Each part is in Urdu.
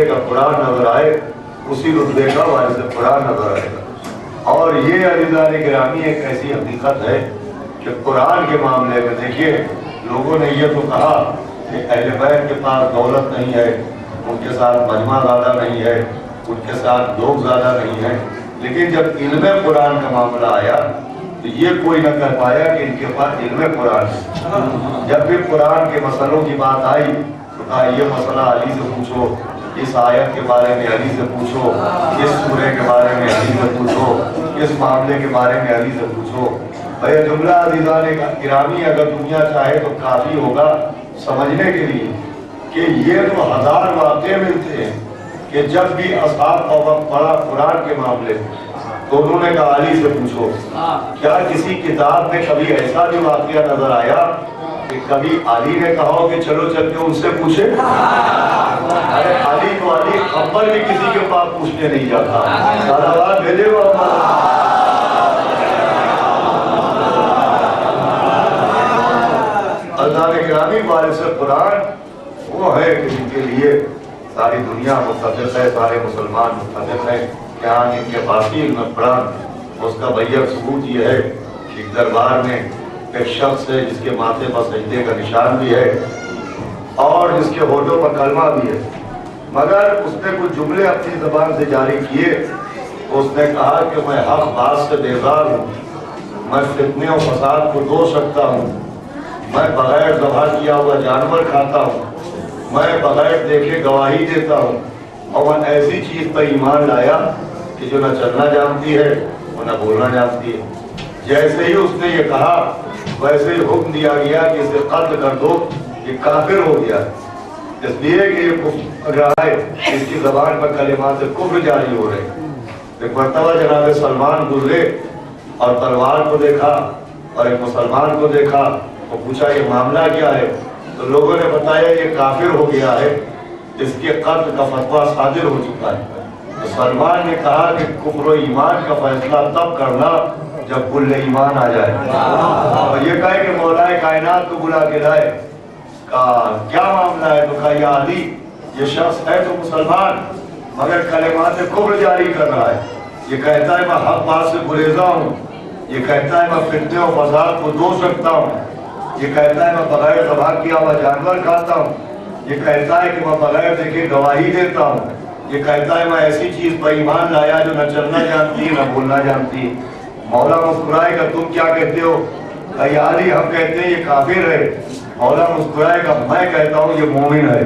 کا قرآن نظر آئے اسی رتبے کا وارث قرآن نظر آئے گا۔ اور یہ عزیزان گرامی ایک ایسی حقیقت ہے کہ قرآن کے معاملے میں دیکھیے لوگوں نے یہ تو کہا کہ اہل بیت کے پاس دولت نہیں ہے، ان کے ساتھ مجمع زیادہ نہیں ہے، ان کے ساتھ لوگ زیادہ نہیں ہیں، لیکن جب علم قرآن کا معاملہ آیا تو یہ کوئی نہ کہہ پایا کہ ان کے پاس علم قرآن ہے۔ جب بھی قرآن کے مسئلوں کی بات آئی تو کہا یہ مسئلہ علی سے پوچھو، اس آیت کے بارے میں علی سے پوچھو، اس سورے کے بارے میں علی سے پوچھو، اس معاملے کے بارے میں علی سے پوچھو۔ بھئی جملہ عزیزان گرامی اگر دنیا چاہے تو کافی ہوگا سمجھنے کے لیے کہ یہ تو ہزار واقعے ملتے ہیں کہ جب بھی اصحاب کا وقت پڑا قرآن کے معاملے میں تو انہوں نے کہا علی سے پوچھو۔ کیا کسی کتاب میں کبھی ایسا بھی واقعہ نظر آیا کہ کبھی علی نے کہا ہو کہ چلو چل کے ان سے پوچھے؟ ارے علی تو علی خبر بھی کسی کے پاس پوچھنے نہیں جاتا، صلوات بھیجے وہ اللہ نے گرامی وارث قرآن وہ ہے کہ جن کے لیے ساری دنیا متفق ہے، سارے مسلمان متفق ہیں کہ آج ان کے باقی علم قرآن۔ اس کا بیک ثبوت یہ ہے کہ ایک دربار میں ایک شخص ہے جس کے ماتھے پر سجدے کا نشان بھی ہے اور جس کے ہونٹوں پر کلمہ بھی ہے، مگر اس نے کچھ جملے اپنی زبان سے جاری کیے۔ اس نے کہا کہ میں حق بات سے بیزار ہوں، میں فتنے و فساد کو دو سکتا ہوں، میں بغیر ذبح کیا ہوا جانور کھاتا ہوں، میں بغیر دیکھے گواہی دیتا ہوں، اور میں ایسی چیز پر ایمان لایا کہ جو نہ چلنا جانتی ہے اور نہ بولنا جانتی ہے۔ جیسے ہی اس نے یہ کہا ویسے ہی حکم دیا گیا کہ اسے قتل کر دو، یہ کافر ہو گیا، اس لیے کہ یہ کفر رہا ہے، اس کی زبان پر کلمات سے کفر جاری ہو رہے۔ ایک مرتبہ جناب سلمان گزرے اور تلوار کو دیکھا اور ایک مسلمان کو دیکھا، وہ پوچھا یہ معاملہ کیا ہے؟ تو لوگوں نے بتایا یہ کافر ہو گیا ہے، اس کے قتل کا فتویٰ صادر ہو چکا ہے۔ تو سلمان نے کہا کہ کفر و ایمان کا فیصلہ تب کرنا جب کل ایمان آ جائے، اور یہ کہے کہ مولا کائنات کو بلا کے لائے۔ کہا کیا معاملہ ہے؟ تو کہا یا علی یہ شخص ہے تو مسلمان مگر کلمات کفر جاری کر رہا ہے، یہ کہتا ہے میں حق بات سے گریزا ہوں، یہ کہتا ہے میں فتنے و فساد کو دو سکتا ہوں، یہ کہتا ہے میں بغیر ذبح کیا ہوا جانور کھاتا ہوں، یہ کہتا ہے کہ میں بغیر دیکھے گواہی دیتا ہوں، یہ کہتا ہے میں ایسی چیز پر ایمان لایا جو نہ چلنا جانتی ہے نہ بولنا جانتی ہے۔ مولا مسکرائے گا تم کیا کہتے ہو؟ کہ یا علی ہم کہتے ہیں یہ کافر ہے۔ مولا مسکرائے گا میں کہتا ہوں یہ مومن ہے۔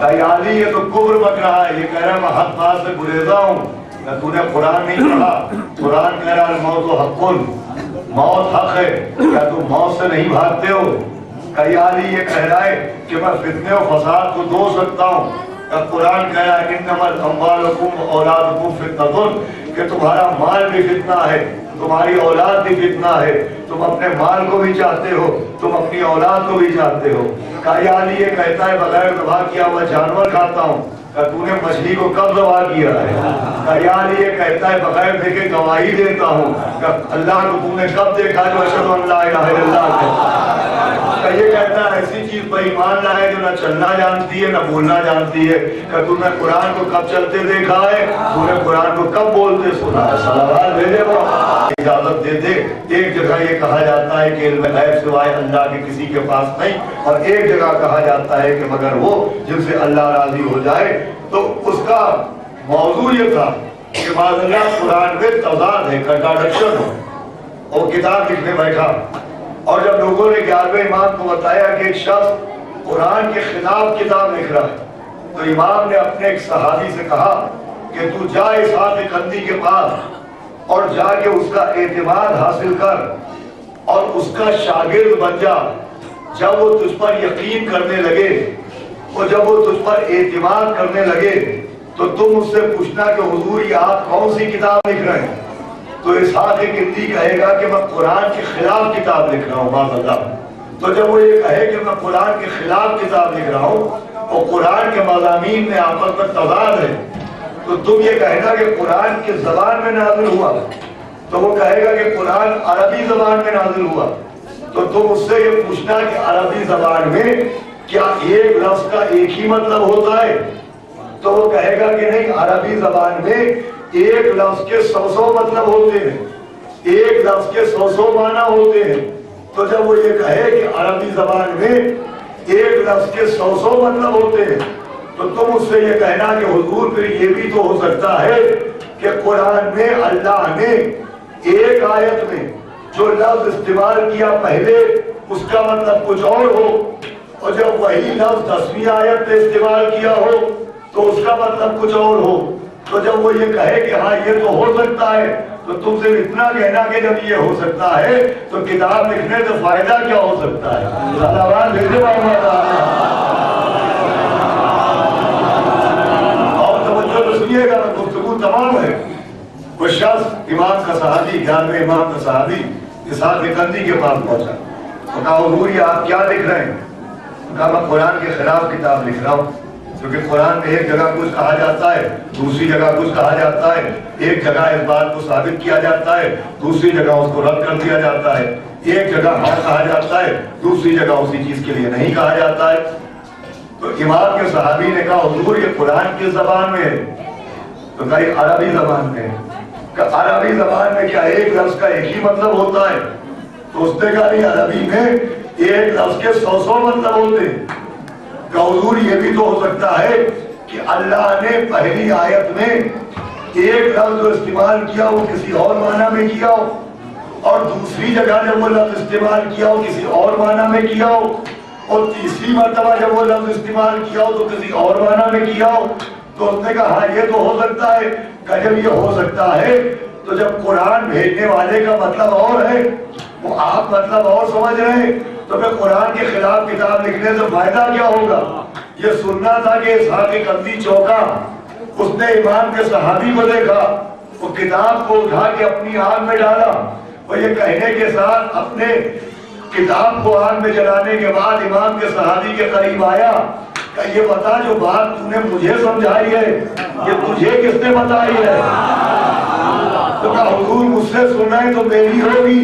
کہ یا علی یہ تو کفر بک رہا ہے، یہ کہہ رہا ہے میں حق بات سے گریزا ہوں۔ کہ تو نے قرآن نہیں پڑھا؟ قرآن کہہ رہا ہے الموت حق، موت حق ہے، کیا تم موت سے نہیں بھاگتے ہو؟ کہ یا علی یہ کہہ رہا ہے کہ میں فتنے و فساد کو دو سکتا ہوں۔ کہ قرآن کہہ رہا ہے انما اموالکم اولادکم فتنۃ، کہ تمہارا مال بھی فتنہ ہے، تمہاری اولاد بھی فتنہ ہے، تم اپنے مال کو بھی چاہتے ہو، تم اپنی اولاد کو بھی چاہتے ہو۔ کہ یا علی یہ کہتا ہے بغیر ذبح کیا ہوا جانور کھاتا ہوں۔ کہ تو نے مچھلی کو کب ذبح کیا ہے؟ کہ یا علی یہ کہتا ہے بغیر دیکھے گواہی دیتا ہوں۔ کہ اللہ کو تو نے کب دیکھا جو اشہد ان لا الہ الا اللہ ہے؟ کہ یہ کہتا ہے ایسی چیز پر ایمان لائے جو نہ چلنا جانتی ہے نہ بولنا جانتی ہے۔ کہ تو نے قرآن کو کب چلتے دیکھا ہے؟ تو نے قرآن کو کب بولتے سنا ہے؟ صلوات بھیجے وہ اجازت دے دے۔ ایک جگہ یہ کہا جاتا ہے کہ علم غیب سوائے اللہ کے کسی کے پاس نہیں، اور ایک جگہ کہا جاتا ہے کہ مگر وہ جن سے اللہ راضی ہو جائے۔ تو اس کا موضوع یہ تھا کہ معاذ اللہ قرآن میں تضاد ہے، کنٹراڈکشن ہو۔ اور کتاب لکھنے بیٹھا اور جب لوگوں نے 11ویں امام کو بتایا کہ ایک شخص قرآن کے خلاف کتاب لکھ رہا ہے، تو امام نے اپنے ایک صحابی سے کہا کہ تو جا اسحاق قندی کے پاس اور جا کے اس کا اعتماد حاصل کر اور اس کا شاگرد بن جا۔ جب وہ تجھ پر یقین کرنے لگے اور جب وہ تجھ پر اعتماد کرنے لگے تو تم اس سے پوچھنا کہ حضور یہ آپ کون سی کتاب لکھ رہے ہیں؟ تو اسحاق قندی کہے گا کہ میں قرآن کے خلاف کتاب لکھ رہا ہوں معاذ اللہ۔ تو جب وہ یہ کہے کہ میں قرآن کے خلاف کتاب لکھ رہا ہوں اور قرآن کے مضامین میں آپس میں تضاد ہے، تو تم یہ کہنا کہ قرآن کی زبان میں نازل ہوا، تو وہ کہے گا کہ قرآن عربی زبان میں نازل ہوا، تو تم اس سے یہ پوچھنا کہ عربی زبان میں کیا ایک لفظ کا ایک ہی مطلب ہوتا ہے تو وہ کہے گا کہ نہیں، عربی زبان میں ایک لفظ کے 100 مطلب ہوتے ہیں، ایک لفظ کے 100 معنی ہوتے ہیں۔ تو جب وہ یہ کہے کہ عربی زبان میں ایک لفظ کے 100 مطلب ہوتے ہیں، تو تم اس سے یہ کہنا کہ حضور پھر یہ بھی تو ہو سکتا ہے کہ قرآن میں اللہ نے ایک آیت میں جو لفظ استعمال کیا پہلے اس کا مطلب کچھ اور ہو، اور جب وہی لفظ 10ویں آیت میں استعمال کیا ہو تو اس کا مطلب کچھ اور ہو۔ تو جب وہ یہ کہے کہ ہاں یہ تو ہو سکتا ہے، تو تم سے اتنا کہنا کہ جب یہ ہو سکتا ہے تو کتاب لکھنے سے فائدہ کیا ہو سکتا ہے؟ اور توجہ تو سنیے گا، گفتگو تمام ہے۔ وہ شخص امام کا صحابی، 11ویں امام کا صحابی اسحاق کندی کے پاس پہنچا، تو کہا حضور یہ آپ کیا لکھ رہے ہیں؟ کہا میں قرآن کے خلاف کتاب لکھ رہا ہوں، کیونکہ قرآن میں ایک جگہ کچھ کہا جاتا ہے، دوسری جگہ کچھ کہا جاتا ہے، ایک جگہ اس بات کو ثابت کیا جاتا ہے، دوسری جگہ اس کو رد کر دیا جاتا ہے، ایک جگہ ہاں کہا جاتا ہے، دوسری جگہ اسی چیز کے لیے نہیں کہا جاتا ہے۔ تو امام کے صحابی نے کہا حضور یہ قرآن کس زبان میں ہے؟ تو کہا یہ عربی زبان میں ہے۔ کہ عربی زبان میں کیا ایک لفظ کا ایک ہی مطلب ہوتا ہے؟ تو اس نے کہا نہیں، عربی میں ایک لفظ کے 100 مطلب ہوتے ہیں۔ کہ حضور یہ بھی تو ہو سکتا ہے کہ اللہ نے پہلی آیت میں ایک لفظ جو استعمال کیا وہ کسی اور معنی میں کیا ہو، اور دوسری جگہ جب وہ لفظ استعمال کیا ہو کسی اور معنی میں کیا ہو، اور تیسری مرتبہ جب وہ لفظ استعمال کیا ہو تو کسی اور معنی میں کیا ہو۔ تو اس نے کہا ہاں یہ تو ہو سکتا ہے۔ کہ جب یہ ہو سکتا ہے تو جب قرآن بھیجنے والے کا مطلب اور ہے، وہ آپ مطلب اور سمجھ رہے ہیں، تو پھر قرآن کے خلاف کتاب لکھنے سے فائدہ کیا ہوگا؟ یہ سننا تھا کہ اسحاق کندی چوکا، اس نے امام کے صحابی کو دیکھا، وہ کتاب کو اٹھا کے اپنی آگ میں ڈالا، وہ یہ کہنے کے ساتھ اپنے کتاب کو آگ میں جلانے کے بعد امام کے صحابی کے قریب آیا کہ یہ بتا جو بات تو نے مجھے سمجھائی ہے یہ تجھے کس نے بتائی ہے؟ تو کہا حضور مجھ سے سنا ہے تو میری ہوگی۔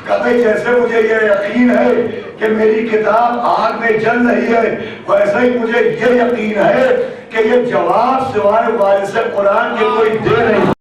کہتے جیسے مجھے یہ یقین ہے کہ میری کتاب آگ میں جل رہی ہے، ویسے ہی مجھے یہ یقین ہے کہ یہ جواب سوائے وارث قرآن کے کوئی دے نہیں۔